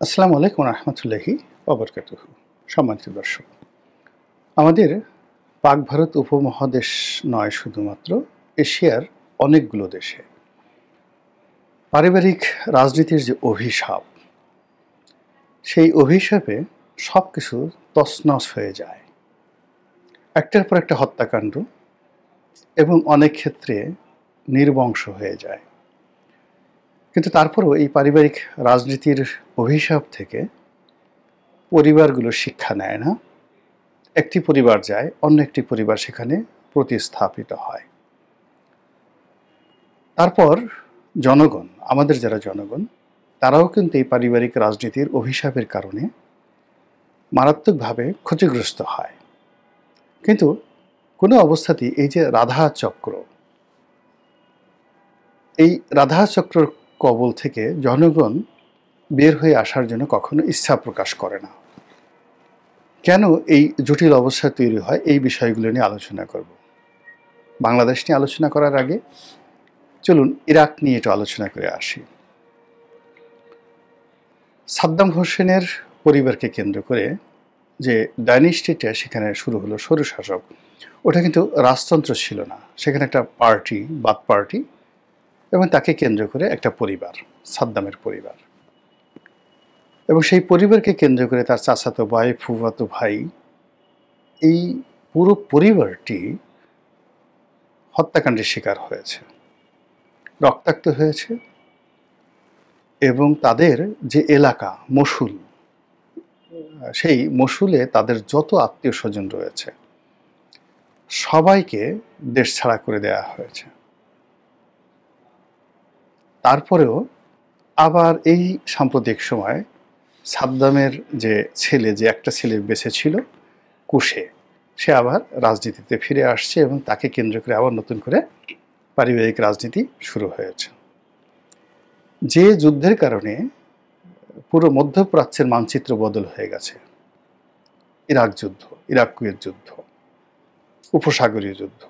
আসসালামু আলাইকুম রহমতুল্লাহি ওবরকাতুহু। সম্মানিত দর্শক, আমাদের পাক ভারত উপমহাদেশ নয়, শুধুমাত্র এশিয়ার অনেকগুলো দেশে পারিবারিক রাজনীতির যে অভিশাপ, সেই অভিশাপে সব কিছু তছনছ হয়ে যায়। একটার পর একটা হত্যাকাণ্ড এবং অনেক ক্ষেত্রে নির্বংশ হয়ে যায়। কিন্তু তারপরেও এই পারিবারিক রাজনীতির অভিশাপ থেকে পরিবারগুলো শিক্ষা নেয় না। একটি পরিবার যায়, অন্য একটি পরিবার সেখানে প্রতিস্থাপিত হয়। তারপর জনগণ, আমাদের যারা জনগণ, তারাও কিন্তু এই পারিবারিক রাজনীতির অভিশাপের কারণে মারাত্মকভাবে ক্ষতিগ্রস্ত হয়। কিন্তু কোনো অবস্থাতেই এই যে রাধা চক্র, এই রাধা চক্রের কবল থেকে জনগণ বের হয়ে আসার জন্য কখনো ইচ্ছা প্রকাশ করে না। কেন এই জটিল অবস্থা তৈরি হয়, এই বিষয়গুলো নিয়ে আলোচনা করব। বাংলাদেশ নিয়ে আলোচনা করার আগে চলুন ইরাক নিয়ে একটু আলোচনা করে আসি। সাদ্দাম হোসেনের পরিবারকে কেন্দ্র করে যে ডাইনেস্টিটা সেখানে শুরু হলো, স্বৈরশাসক, ওটা কিন্তু রাজতন্ত্র ছিল না, সেখানে একটা পার্টি, বাথ পার্টি, এবং তাকে কেন্দ্র করে একটা পরিবার, সাদ্দামের পরিবার, এবং সেই পরিবারকে কেন্দ্র করে তার চাচাতো ভাই, ফুফাতো ভাই, এই পুরো পরিবারটি হত্যাকাণ্ডের শিকার হয়েছে, রক্তাক্ত হয়েছে। এবং তাদের যে এলাকা মসুল, সেই মসুলে তাদের যত আত্মীয় স্বজন রয়েছে সবাইকে দেশ ছাড়া করে দেওয়া হয়েছে। তারপরেও আবার এই সাম্প্রতিক সময় সাদ্দামের যে ছেলে, যে একটা ছেলে বেঁচে ছিল কুশে, সে আবার রাজনীতিতে ফিরে আসছে এবং তাকে কেন্দ্র করে আবার নতুন করে পারিবারিক রাজনীতি শুরু হয়েছে। যে যুদ্ধের কারণে পুরো মধ্যপ্রাচ্যের মানচিত্র বদল হয়ে গেছে, ইরাক যুদ্ধ, ইরাক কুয়েত যুদ্ধ, উপসাগরীয় যুদ্ধ,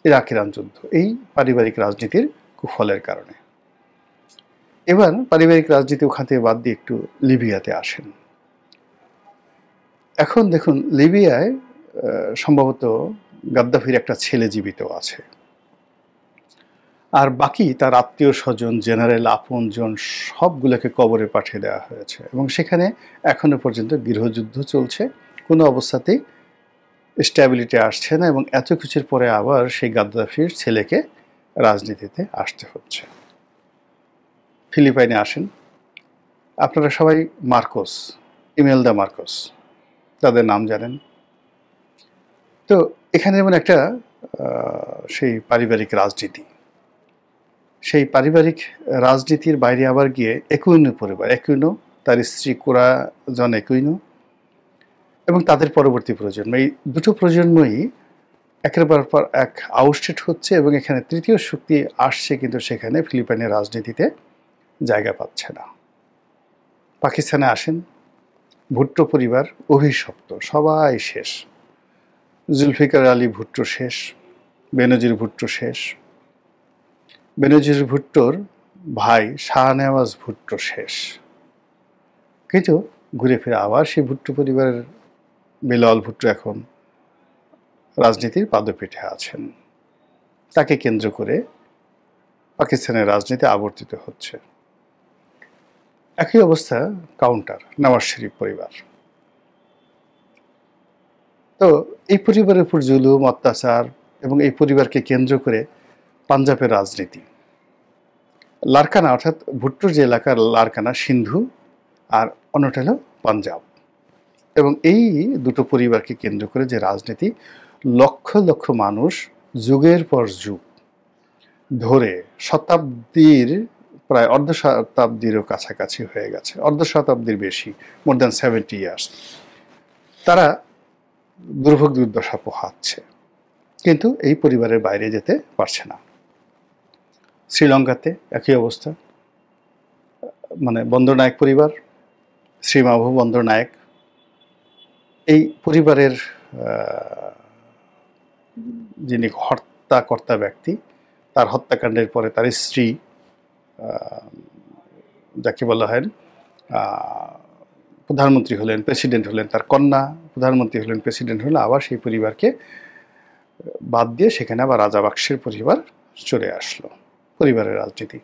ইরাক ইরান যুদ্ধ, এই পারিবারিক রাজনীতির কুফলের কারণে। এবার পারিবারিক রাজনীতি ওখান থেকে বাদ দিয়ে একটু লিবিয়াতে আসেন। এখন দেখুন, লিবিয়ায় সম্ভবত গাদ্দাফির একটা ছেলে জীবিত আছে, আর বাকি তার আত্মীয় স্বজন, জেনারেল, আপনজন সবগুলোকে কবরে পাঠিয়ে দেওয়া হয়েছে, এবং সেখানে এখনো পর্যন্ত গৃহযুদ্ধ চলছে। কোনো অবস্থাতেই স্ট্যাবিলিটি আসছে না, এবং এত কিছুর পরে আবার সেই গাদ্দাফির ছেলেকে রাজনীতিতে আসতে হচ্ছে। ফিলিপাইনে আসেন, আপনারা সবাই মার্কোস, ইমেলদা মার্কোস, তাদের নাম জানেন। তো এখানে যেমন একটা সেই পারিবারিক রাজনীতি, সেই পারিবারিক রাজনীতির বাইরে আবার গিয়ে একুইনো পরিবার, একুইনো, তার স্ত্রী কোরাজন একুইনো, এবং তাদের পরবর্তী প্রজন্ম, এই দুটো প্রজন্মই একের পর এক আউটস্টেট হচ্ছে, এবং এখানে তৃতীয় শক্তি আসছে, কিন্তু সেখানে ফিলিপাইনের রাজনীতিতে জায়গা পাচ্ছে না। পাকিস্তানে আসেন, ভুট্টো পরিবার অভিশপ্ত, সবাই শেষ। জুলফিকার আলী ভুট্টো শেষ, বেনজির ভুট্টো শেষ, বেনজির ভুট্টোর ভাই শাহনেওয়াজ ভুট্টো শেষ। কিন্তু ঘুরে ফিরে আবার সেই ভুট্টো পরিবারের বিলাল ভুট্টো এখন রাজনীতির পাদপীঠে আছেন। তাকে কেন্দ্র করে পাকিস্তানের রাজনীতি আবর্তিত হচ্ছে। একই অবস্থা কাউন্টার, নওয়াজ শরীফ পরিবার। তো এই পরিবারের উপর জুলুম, অত্যাচার, এবং এই পরিবারকে কেন্দ্র করে পাঞ্জাবের রাজনীতি, লারকানা, অর্থাৎ ভুট্টোর যে এলাকার লারকানা, সিন্ধু, আর অন্যটা হলো পাঞ্জাব, এবং এই দুটো পরিবারকে কেন্দ্র করে যে রাজনীতি, লক্ষ লক্ষ মানুষ যুগের পর যুগ ধরে, শতাব্দীর প্রায় অর্ধ শতাব্দীরও কাছাকাছি হয়ে গেছে, অর্ধ শতাব্দীর বেশি, মোর দ্যান 70 ইয়ার্স, তারা দুর্ভোগ দুর্দশা পোহাচ্ছে, কিন্তু এই পরিবারের বাইরে যেতে পারছে না। শ্রীলঙ্কাতে একই অবস্থা, মানে বন্দরনায়ক পরিবার, শ্রীমাভু বন্দরনায়ক, এই পরিবারের যিনি হত্যাকর্তা ব্যক্তি, তার হত্যাকাণ্ডের পরে তার স্ত্রী, যাকে বলা হয় প্রধানমন্ত্রী হলেন, প্রেসিডেন্ট হলেন, তার কন্যা প্রধানমন্ত্রী হলেন, প্রেসিডেন্ট হলেন, আবার সেই পরিবারকে বাদ দিয়ে সেখানে আবার রাজাবাক্সের পরিবার চলে আসলো। পরিবারের রাজনীতি।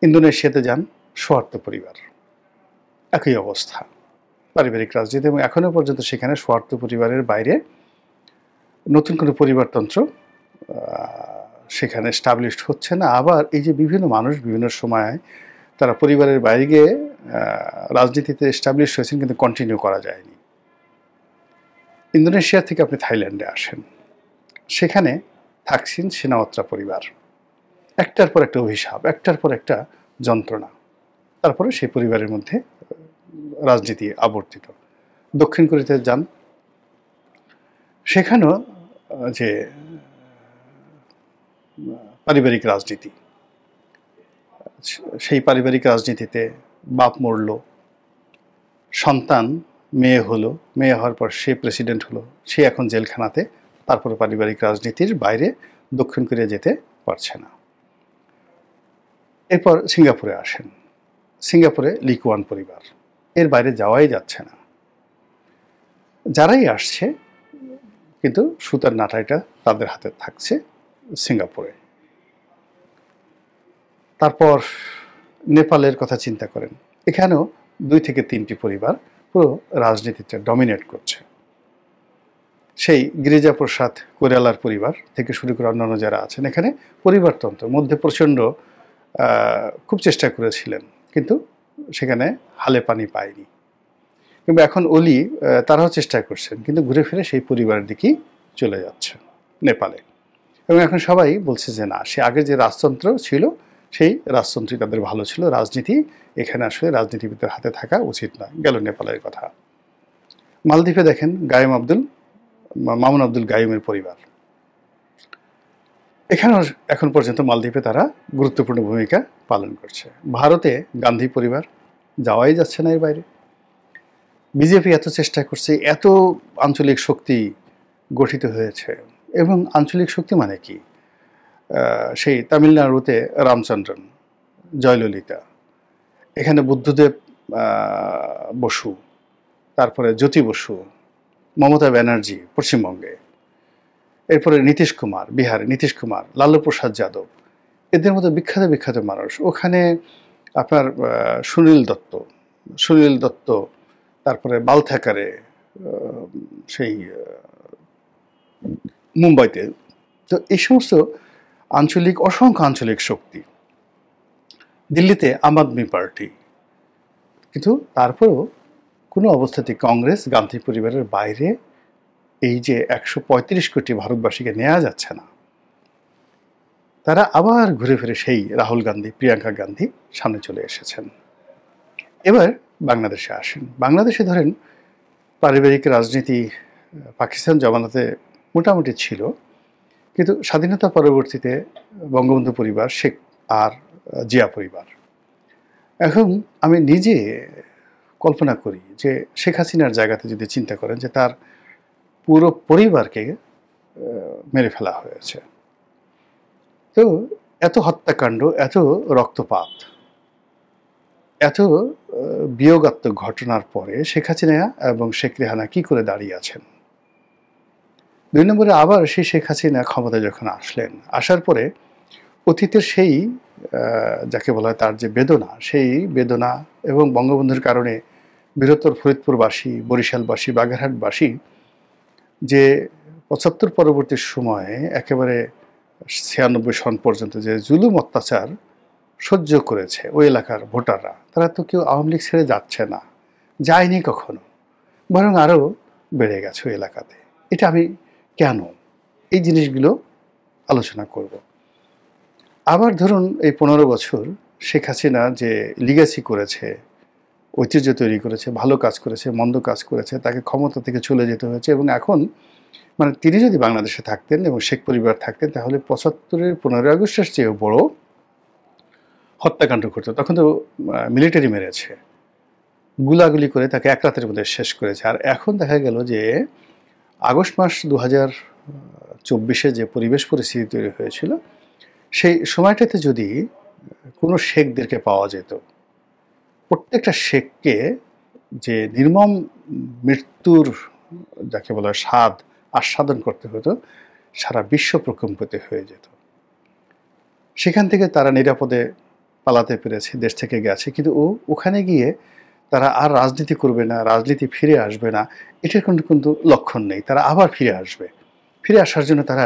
ইন্দোনেশিয়াতে যান, সোয়ার্ত পরিবার, একই অবস্থা, পারিবারিক রাজনীতি। এবং এখনো পর্যন্ত সেখানে সোয়ার্ত পরিবারের বাইরে নতুন কোনো পরিবারতন্ত্র সেখানে এস্টাবলিশড হচ্ছে না। আবার এই যে বিভিন্ন মানুষ বিভিন্ন সময় তারা পরিবারের বাইরে গিয়ে রাজনীতিতে এস্টাবলিশ হয়েছেন, কিন্তু কন্টিনিউ করা যায়নি। ইন্দোনেশিয়া থেকে আপনি থাইল্যান্ডে আসেন, সেখানে থাকসিন সিনাওয়াত্রা পরিবার, একটার পর একটা অভিশাপ, একটার পর একটা যন্ত্রণা, তারপরে সেই পরিবারের মধ্যে রাজনীতি আবর্তিত। দক্ষিণ কোরিয়াতে যান, সেখানেও যে পারিবারিক রাজনীতি, সেই পারিবারিক রাজনীতিতে বাপ মরল, সন্তান মেয়ে হলো, মেয়ে হওয়ার পর সে প্রেসিডেন্ট হলো, সে এখন জেলখানাতে, তারপরে পারিবারিক রাজনীতির বাইরে দক্ষিণ কোরিয়া যেতে পারছে না। এরপর সিঙ্গাপুরে আসেন, সিঙ্গাপুরে লি কুয়ান পরিবার, এর বাইরে যাওয়াই যাচ্ছে না। যারাই আসছে কিন্তু সুতার নাটাইটা তাদের হাতে থাকছে সিঙ্গাপুরে। তারপর নেপালের কথা চিন্তা করেন, এখানেও 2 থেকে 3টি পরিবার পুরো রাজনীতিটা ডমিনেট করছে। সেই গিরিজাপ্রসাদ কৈরালার পরিবার থেকে শুরু করে অন্যান্য যারা আছেন, এখানে পরিবারতন্ত্র মধ্যে প্রচণ্ড খুব চেষ্টা করেছিলেন, কিন্তু সেখানে হালে পানি পায়নি। কিংবা এখন ওলি তারাও চেষ্টা করছেন, কিন্তু ঘুরে ফিরে সেই পরিবারের দিকেই চলে যাচ্ছে নেপালে। এবং এখন সবাই বলছে যে না, সে আগে যে রাজতন্ত্র ছিল সেই রাজতন্ত্রই তাদের ভালো ছিল, রাজনীতি এখানে আসলে রাজনীতিবিদদের হাতে থাকা উচিত নয়। গেল নেপালের কথা। মালদ্বীপে দেখেন মামুন আব্দুল গায়ুমের পরিবার, এখানেও এখন পর্যন্ত মালদ্বীপে তারা গুরুত্বপূর্ণ ভূমিকা পালন করছে। ভারতে গান্ধী পরিবার, যাওয়াই যাচ্ছে না এর বাইরে। বিজেপি এত চেষ্টা করছে, এত আঞ্চলিক শক্তি গঠিত হয়েছে, এবং আঞ্চলিক শক্তি মানে কি, সেই তামিলনাড়ুতে রামচন্দ্রন, জয়ললিতা, এখানে বুদ্ধদেব বসু, তারপরে জ্যোতি বসু, মমতা ব্যানার্জি পশ্চিমবঙ্গে, এরপরে নীতিশ কুমার বিহারে, নীতিশ কুমার, লালু প্রসাদ যাদব, এদের মতো বিখ্যাত বিখ্যাত মানুষ। ওখানে আপনার সুনীল দত্ত, তারপরে বাল থ্যাকারে সেই মুম্বাইতে। তো এই সমস্ত অসংখ্য আঞ্চলিক শক্তি। দিল্লিতে আম আদমি পার্টি, কিন্তু তারপরেও কোনো অবস্থাতেই কংগ্রেস গান্ধী পরিবারের বাইরে এই যে 135 কোটি ভারতবাসীকে নেওয়া যাচ্ছে না। তারা আবার ঘুরে ফিরে সেই রাহুল গান্ধী, প্রিয়াঙ্কা গান্ধী সামনে চলে এসেছেন। এবার বাংলাদেশে আসেন। বাংলাদেশে ধরেন পারিবারিক রাজনীতি পাকিস্তান জমানাতে মোটামুটি ছিল, কিন্তু স্বাধীনতা পরবর্তীতে বঙ্গবন্ধু পরিবার, শেখ আর জিয়া পরিবার। এখন আমি নিজে কল্পনা করি যে শেখ হাসিনার জায়গাতে যদি চিন্তা করেন যে তার পুরো পরিবারকে মেরে ফেলা হয়েছে, তো এত হত্যাকাণ্ড, এত রক্তপাত, এত বিয়োগাত্মক ঘটনার পরে শেখ হাসিনা এবং শেখ রেহানা কি করে দাঁড়িয়ে আছেন। 2 নম্বরে আবার সেই শেখ হাসিনা ক্ষমতায় যখন আসলেন, আসার পরে অতীতের সেই যাকে বলা হয় তার যে বেদনা, সেই বেদনা এবং বঙ্গবন্ধুর কারণে বৃহত্তর ফরিদপুরবাসী, বরিশালবাসী, বাগেরহাটবাসী যে 75 পরবর্তী সময়ে একেবারে 96 সন পর্যন্ত যে জুলুম অত্যাচার সহ্য করেছে ওই এলাকার ভোটাররা, তারা তো কেউ আওয়ামী লীগ ছেড়ে যাচ্ছে না, যায়নি কখনো, বরং আরও বেড়ে গেছে ওই এলাকাতে। এটা আমি কেন, এই জিনিসগুলো আলোচনা করব। আবার ধরুন এই 15 বছর শেখ হাসিনা যে লিগ্যাসি করেছে, ঐতিহ্য তৈরি করেছে, ভালো কাজ করেছে, মন্দ কাজ করেছে, তাকে ক্ষমতা থেকে চলে যেতে হয়েছে। এবং এখন মানে তিনি যদি বাংলাদেশে থাকতেন এবং শেখ পরিবার থাকতেন, তাহলে 75-এর 15ই আগস্টের চেয়েও বড় হত্যাকাণ্ড ঘটত। তখন তো মিলিটারি মেরেছে, গুলাগুলি করে তাকে এক রাতের মধ্যে শেষ করেছে। আর এখন দেখা গেল যে আগস্ট মাস 2024-এ যে পরিবেশ পরিস্থিতি তৈরি হয়েছিল, সেই সময়টাতে যদি কোনো শেখদেরকে পাওয়া যেত, প্রত্যেকটা শেখকে যে নির্মম মৃত্যুর যাকে বলা হয় স্বাদ আস্বাদন করতে হতো, সারা বিশ্ব প্রকম্পিত হয়ে যেত। সেখান থেকে তারা নিরাপদে পালাতে পেরেছে, দেশ থেকে গেছে, কিন্তু ওখানে গিয়ে তারা আর রাজনীতি করবে না, রাজনীতি ফিরে আসবে না, এটার কিন্তু লক্ষণ নেই। তারা আবার ফিরে আসবে। ফিরে আসার জন্য তারা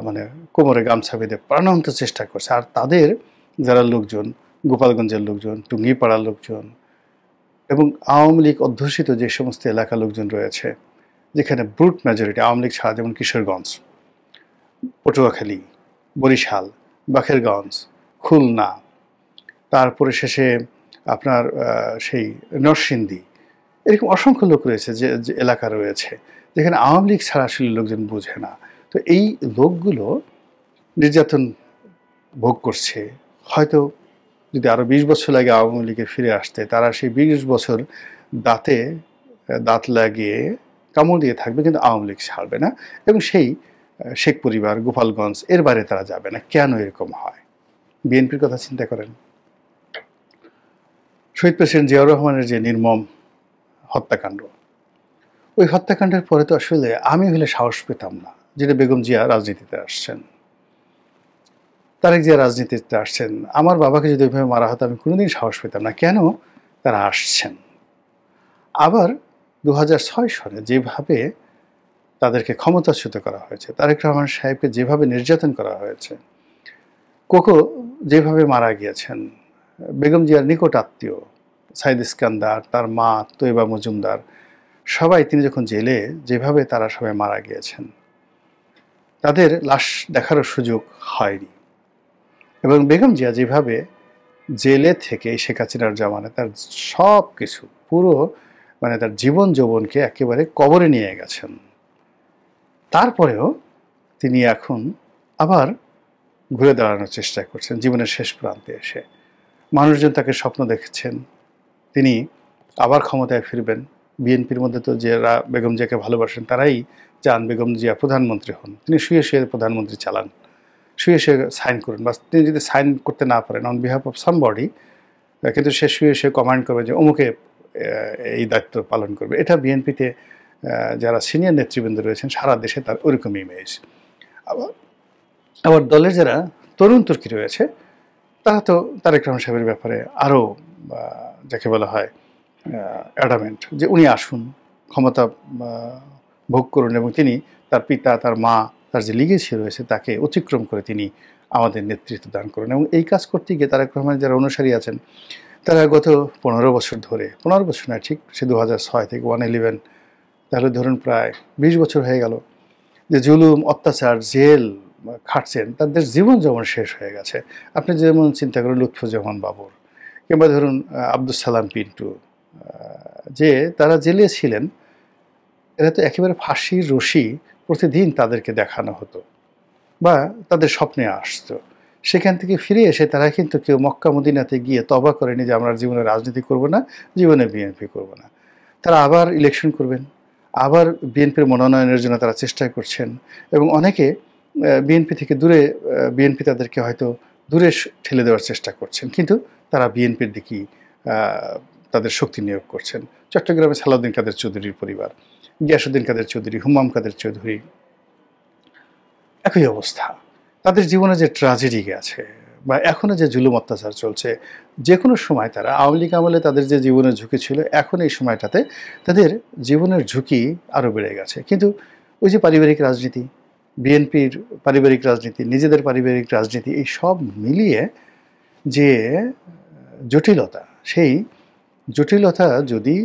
মানে কোমরে গামছা বেঁধে প্রাণান্ত চেষ্টা করছে। আর তাদের যারা লোকজন, গোপালগঞ্জের লোকজন, টুঙ্গিপাড়ার লোকজন এবং আওয়ামী লীগ অধ্যুষিত যে সমস্ত এলাকার লোকজন রয়েছে, যেখানে ব্রুট মেজরিটি আওয়ামী লীগ ছাড়া, যেমন কিশোরগঞ্জ, পটুয়াখালী, বরিশাল, বাকেরগঞ্জ, খুলনা, তারপরে শেষে আপনার সেই নরসিংদী, এরকম অসংখ্য লোক রয়েছে যে এলাকা রয়েছে যেখানে আওয়ামী লীগ ছাড়া আসলে লোকজন বুঝে না। তো এই লোকগুলো নির্যাতন ভোগ করছে। হয়তো যদি আরও 20 বছর লাগে আওয়ামী লীগে ফিরে আসতে, তারা সেই 20 বছর দাঁতে দাঁত লাগিয়ে কামড় দিয়ে থাকবে, কিন্তু আওয়ামী লীগ ছাড়বে না। এবং সেই শেখ পরিবার, গোপালগঞ্জ, এর বাইরে তারা যাবে না। কেন এরকম হয়? বিএনপির কথা চিন্তা করেন। শহীদ প্রেসিডেন্ট জিয়াউর রহমানের যে নির্মম হত্যাকাণ্ড, ওই হত্যাকাণ্ডের পরে তো আসলে আমি হলে সাহস পেতাম না, যেটা বেগম জিয়া রাজনীতিতে আসছেন, তারেক জিয়া রাজনীতিতে আসছেন। আমার বাবাকে যদি ওইভাবে মারা হতো আমি কোনোদিন সাহস পেতাম না। কেন তারা আসছেন? আবার 2006 সালে যেভাবে তাদেরকে ক্ষমতাচ্যুত করা হয়েছে, তারেক রহমান সাহেবকে যেভাবে নির্যাতন করা হয়েছে, কোকো যেভাবে মারা গিয়েছেন, বেগম জিয়ার নিকট আত্মীয় সাইদ ইস্কান্দার, তার মা তৈবা মজুমদার, সবাই তিনি যখন জেলে যেভাবে তারা সবাই মারা গিয়েছেন, তাদের লাশ দেখারও সুযোগ হয়নি। এবং বেগম জিয়া যেভাবে জেলে থেকে শেখ হাসিনার জামানে তার সব কিছু পুরো মানে তার জীবন যৌবনকে একেবারে কবরে নিয়ে গেছেন, তারপরেও তিনি এখন আবার ঘুরে দাঁড়ানোর চেষ্টা করছেন জীবনের শেষ প্রান্তে এসে। মানুষজন তাকে স্বপ্ন দেখেছেন তিনি আবার ক্ষমতায় ফিরবেন। বিএনপির মধ্যে তো যারা বেগম জিয়াকে ভালোবাসেন তারাই চান বেগম জিয়া প্রধানমন্ত্রী হন, তিনি শুয়ে শুয়ে প্রধানমন্ত্রী চালান, শুয়ে শুয়ে সাইন করুন। বা তিনি যদি সাইন করতে না পারেন অন বিহাফ অফ সামবডি, কিন্তু সে শুয়ে শুয়ে কমান্ড করবে যে অমুকে এই দায়িত্ব পালন করবে। এটা বিএনপিতে যারা সিনিয়র নেতৃবৃন্দ রয়েছেন সারা দেশে তার ওরকম ইমেজ। আবার আবার দলের যারা তরুণ তুর্কি রয়েছে তারা তো তারেক রহমান সাহেবের ব্যাপারে আরও যাকে বলা হয় অ্যাডামেন্ট, যে উনি আসুন, ক্ষমতা ভোগ করুন এবং তিনি তার পিতা, তার মা, তার যে লিগেসি রয়েছে তাকে অতিক্রম করে তিনি আমাদের নেতৃত্ব দান করুন। এবং এই কাজ করতে গিয়ে তারেক রহমানের যারা অনুসারী আছেন তারা গত 15 বছর ধরে, 15 বছর না ঠিক, সে 2006 থেকে 111, তাহলে ধরুন প্রায় 20 বছর হয়ে গেল যে জুলুম, অত্যাচার, জেল খাটছেন, তাদের জীবন যেমন শেষ হয়ে গেছে। আপনি যেমন চিন্তা করেন লুৎফুজ্জামান বাবর কিংবা ধরুন আব্দুল সালাম পিন্টু, যে তারা জেলে ছিলেন, এরা তো একেবারে ফাঁসির রশি প্রতিদিন তাদেরকে দেখানো হতো বা তাদের স্বপ্নে আসতো। সেখান থেকে ফিরে এসে তারা কিন্তু কেউ মক্কা মদিনাতে গিয়ে তবা করেনি যে আমরা জীবনে রাজনীতি করব না, জীবনে বিএনপি করব না। তারা আবার ইলেকশন করবেন, আবার বিএনপির মনোনয়নের জন্য তারা চেষ্টা করছেন এবং অনেকে বিএনপি থেকে দূরে, বিএনপি তাদেরকে হয়তো দূরে ঠেলে দেওয়ার চেষ্টা করছেন, কিন্তু তারা বিএনপির দিকেই তাদের শক্তি নিয়োগ করছেন। চট্টগ্রামে সালাউদ্দিন কাদের চৌধুরীর পরিবার, গিয়াসউদ্দিন কাদের চৌধুরী, হুমাম কাদের চৌধুরী, একই অবস্থা। তাদের জীবনে যে ট্র্যাজেডি গেছে বা এখনও যে জুলুম অত্যাচার চলছে, যে কোনো সময় তারা আওয়ামী লীগ আমলে তাদের যে জীবনের ঝুঁকি ছিল, এখন এই সময়টাতে তাদের জীবনের ঝুঁকি আরও বেড়ে গেছে। কিন্তু ওই যে পারিবারিক রাজনীতি, বিএনপির পারিবারিক রাজনীতি, নিজেদের পারিবারিক রাজনীতি, এই সব মিলিয়ে যে জটিলতা, সেই জটিলতা যদি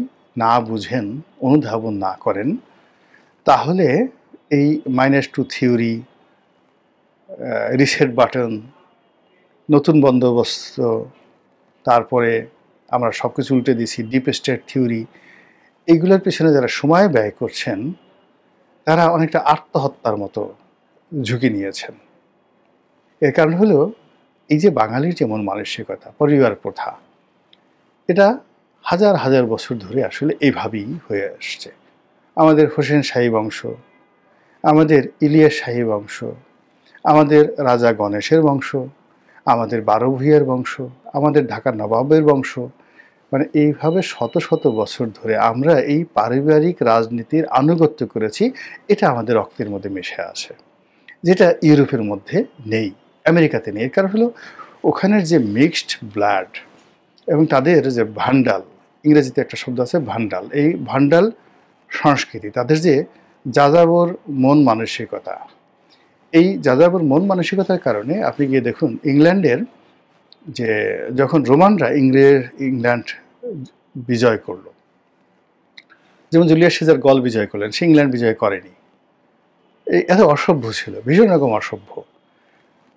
না বুঝেন, অনুধাবন না করেন, তাহলে এই -2 থিওরি, রিসেট বাটন, নতুন বন্দোবস্ত, তারপরে আমরা সব কিছু উল্টে দিছি, ডিপ স্টেট থিওরি, এইগুলোর পেছনে যারা সময় ব্যয় করছেন তারা অনেকটা আত্মহত্যার মতো ঝুঁকি নিয়েছেন। এর কারণ হলো এই যে বাঙালির যেমন মানসিকতা, পরিবার প্রথা, এটা হাজার হাজার বছর ধরে আসলে এইভাবেই হয়ে আসছে। আমাদের হোসেন শাহী বংশ, আমাদের ইলিয়াস শাহী বংশ, আমাদের রাজা গণেশের বংশ, আমাদের 12 ভূঁইয়ার বংশ, আমাদের ঢাকার নবাবের বংশ, মানে এইভাবে শত শত বছর ধরে আমরা এই পারিবারিক রাজনীতির আনুগত্য করেছি, এটা আমাদের রক্তের মধ্যে মিশে আছে, যেটা ইউরোপের মধ্যে নেই, আমেরিকাতে নেই। এর কারণ হলো ওখানের যে মিক্সড ব্লাড এবং তাদের যে ভান্ডাল, ইংরেজিতে একটা শব্দ আছে ভান্ডাল, এই ভান্ডাল সংস্কৃতি, তাদের যে যাযাবর মন মানসিকতা, এই যাযাবর মন মানসিকতার কারণে আপনি গিয়ে দেখুন ইংল্যান্ডের যে যখন রোমানরা ইংল্যান্ড বিজয় করলো, যেমন জুলিয়াস সিজার গল বিজয় করলেন, সে ইংল্যান্ড বিজয় করেনি। এই এত অসভ্য ছিল, ভীষণ রকম অসভ্য।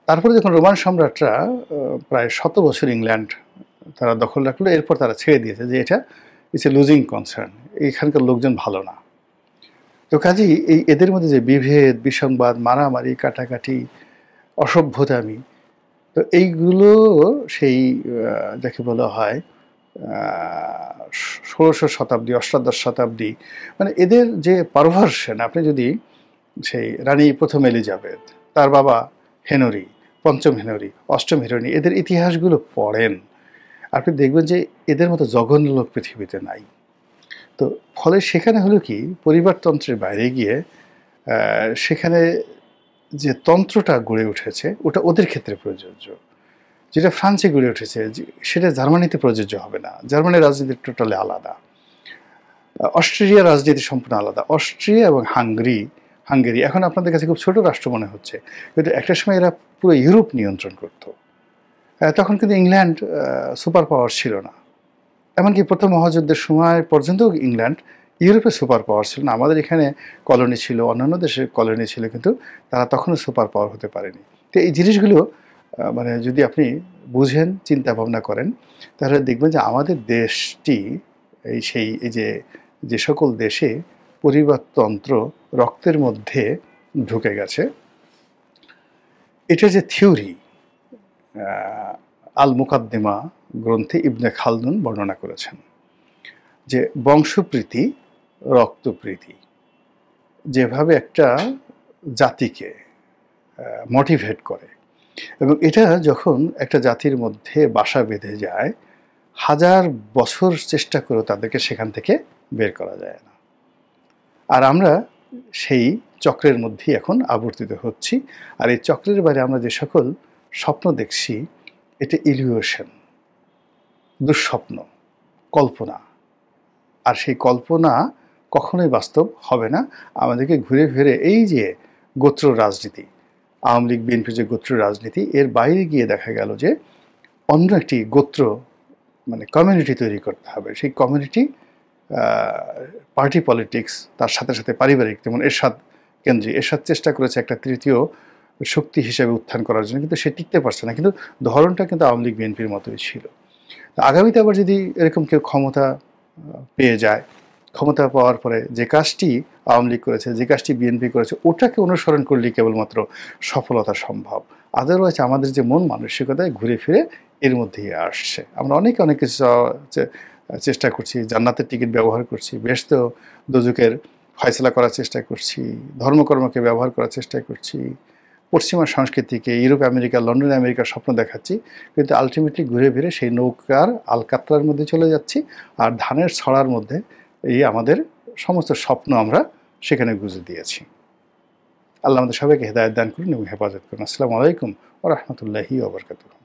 তারপরে যখন রোমান সম্রাটরা প্রায় 100 বছর ইংল্যান্ড তারা দখল রাখলো, এরপর তারা ছেড়ে দিয়েছে যে এটা ইটস এ লুজিং কনসার্ন, এখানকার লোকজন ভালো না। তো কাজেই এদের মধ্যে যে বিভেদ, বিসংবাদ, মারামারি, কাটাকাটি, অসভ্যতামি, তো এইগুলো সেই যাকে বলা হয় 16শ শতাব্দী, অষ্টাদশ শতাব্দী, মানে এদের যে পারভার্সন, আপনি যদি সেই রানী প্রথম এলিজাবেথ, তার বাবা হেনরি, পঞ্চম হেনরি, অষ্টম হেনরি, এদের ইতিহাসগুলো পড়েন, আপনি দেখবেন যে এদের মতো জঘন্য লোক পৃথিবীতে নাই। তো ফলে সেখানে হলো কি, পরিবারতন্ত্রের বাইরে গিয়ে সেখানে যে তন্ত্রটা গড়ে উঠেছে ওটা ওদের ক্ষেত্রে প্রযোজ্য। যেটা ফ্রান্সে গড়ে উঠেছে সেটা জার্মানিতে প্রযোজ্য হবে না। জার্মানির রাজনীতি টোটালি আলাদা, অস্ট্রেলিয়ার রাজনীতি সম্পূর্ণ আলাদা। অস্ট্রিয়া এবং হাঙ্গেরি এখন আপনাদের কাছে খুব ছোট রাষ্ট্র মনে হচ্ছে, কিন্তু একটা সময় এরা পুরো ইউরোপ নিয়ন্ত্রণ করত। তখন কিন্তু ইংল্যান্ড সুপার পাওয়ার ছিল না, এমনকি প্রথম মহাযুদ্ধের সময় পর্যন্ত ইংল্যান্ড ইউরোপে সুপার পাওয়ার ছিল না। আমাদের এখানে কলোনি ছিল, অন্যান্য দেশের কলোনি ছিল, কিন্তু তারা তখনও সুপার পাওয়ার হতে পারেনি। তো এই জিনিসগুলো মানে যদি আপনি বুঝেন, চিন্তা ভাবনা করেন, তাহলে দেখবেন যে আমাদের দেশটি এই যে সকল দেশে পরিবারতন্ত্র রক্তের মধ্যে ঢুকে গেছে, এটা যে থিওরি আল মুকাদ্দিমা গ্রন্থে ইবনে খালদুন বর্ণনা করেছেন যে বংশপ্রীতি, রক্তপ্রীতি যেভাবে একটা জাতিকে মোটিভেট করে, এবং এটা যখন একটা জাতির মধ্যে বাসা বেঁধে যায়, 1000 বছর চেষ্টা করেও তাদেরকে সেখান থেকে বের করা যায় না। আর আমরা সেই চক্রের মধ্যেই এখন আবর্তিত হচ্ছি। আর এই চক্রের বাইরে আমরা যে সকল স্বপ্ন দেখছি, এটা ইলিউশন, দুঃস্বপ্ন, কল্পনা। আর সেই কল্পনা কখনোই বাস্তব হবে না। আমাদেরকে ঘুরে ফিরে এই যে গোত্র রাজনীতি, আওয়ামী লীগ বিএনপির যে গোত্র রাজনীতি, এর বাইরে গিয়ে দেখা গেল যে অন্য একটি গোত্র, মানে কমিউনিটি তৈরি করতে হবে। সেই কমিউনিটি পার্টি পলিটিক্স, তার সাথে সাথে পারিবারিক, যেমন এরশাদ চেষ্টা করেছে একটা তৃতীয় শক্তি হিসেবে উত্থান করার জন্য, কিন্তু সে টিকতে পারছে না। কিন্তু ধরনটা কিন্তু আওয়ামী লীগ বিএনপির মতোই ছিল। আগামীতে আবার যদি এরকম কেউ ক্ষমতা পেয়ে যায়, ক্ষমতা পাওয়ার পরে যে কাজটি আওয়ামী লীগ করেছে, যে কাজটি বিএনপি করেছে, ওটাকে অনুসরণ করলেই কেবলমাত্র সফলতা সম্ভব। আদারওয়াইজ আমাদের যে মন মানসিকতায় ঘুরে ফিরে এর মধ্যেই আসছে। আমরা অনেক কিছু চেষ্টা করছি, জান্নাতের টিকিট ব্যবহার করছি, বেহেশত দোজখের ফয়সালা করার চেষ্টা করছি, ধর্মকর্মকে ব্যবহার করার চেষ্টা করছি, পশ্চিমা সংস্কৃতিকে ইউরোপ, আমেরিকা, লন্ডন, আমেরিকার স্বপ্ন দেখাচ্ছি, কিন্তু আলটিমেটলি ঘুরে ফিরে সেই নৌকার আলকাতরার মধ্যে চলে যাচ্ছি, আর ধানের ছড়ার মধ্যে এই আমাদের সমস্ত স্বপ্ন আমরা সেখানে গুঁজে দিয়েছি। আল্লাহ আমাদের সবাইকে হেদায়েত দান করুন এবং হেফাজত করুন। আসসালামু আলাইকুম ওয়া রাহমাতুল্লাহি ওয়া বারাকাতুহু।